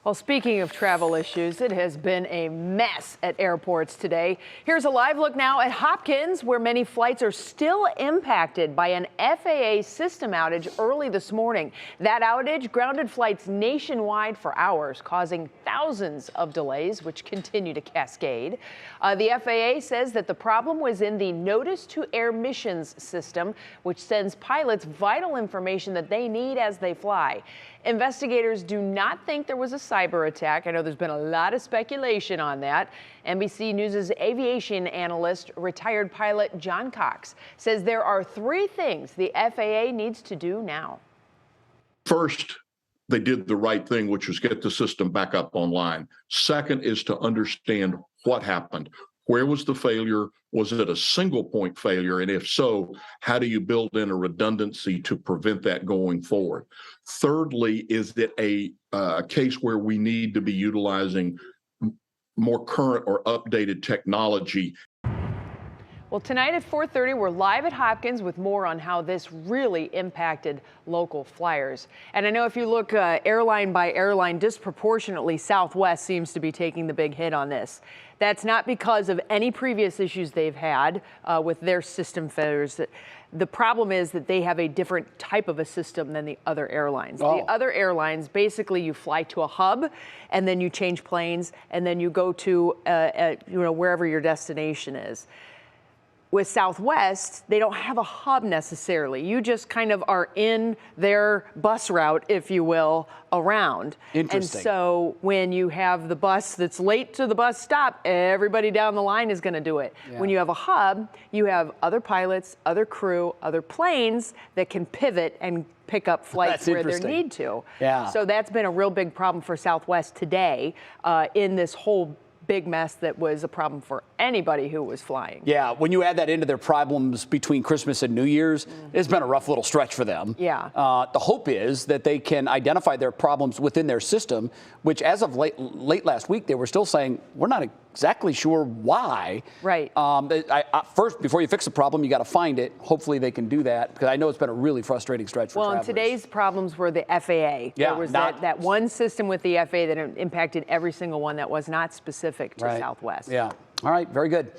Well, speaking of travel issues, it has been a mess at airports today. Here's a live look now at Hopkins, where many flights are still impacted by an FAA system outage early this morning. That outage grounded flights nationwide for hours, causing thousands of delays, which continue to cascade. The FAA says that the problem was in the Notice to Air Missions system, which sends pilots vital information that they need as they fly. Investigators do not think there was a cyber attack. I know there's been a lot of speculation on that. NBC News' aviation analyst, retired pilot John Cox, says there are three things the FAA needs to do now. First, they did the right thing, which was get the system back up online. Second is to understand what happened. Where was the failure? Was it a single point failure? And if so, how do you build in a redundancy to prevent that going forward? Thirdly, is it a case where we need to be utilizing more current or updated technology? Well, tonight at 4:30, we're live at Hopkins with more on how this really impacted local flyers. And I know if you look airline by airline, disproportionately, Southwest seems to be taking the big hit on this. That's not because of any previous issues they've had with their system failures. The problem is that they have a different type of a system than the other airlines. The other airlines, basically you fly to a hub and then you change planes and then you go to wherever your destination is. With Southwest, they don't have a hub necessarily. You just kind of are in their bus route, if you will, around. Interesting. And so when you have the bus that's late to the bus stop, everybody down the line is going to do it. Yeah. When you have a hub, you have other pilots, other crew, other planes that can pivot and pick up flights where they need to. Yeah. So that's been a real big problem for Southwest today in this whole big mess that was a problem for anybody who was flying. Yeah, when you add that into their problems between Christmas and New Year's, it's been a rough little stretch for them. Yeah. The hope is that they can identify their problems within their system, which as of late last week, they were still saying, we're not exactly sure why. Right. First, before you fix the problem, you got to find it. Hopefully they can do that, because I know it's been a really frustrating stretch for travelers. Well, and today's problems were the FAA. Yeah, there was that one system with the FAA that impacted every single one that was not specific to Southwest. Yeah. All right. Very good.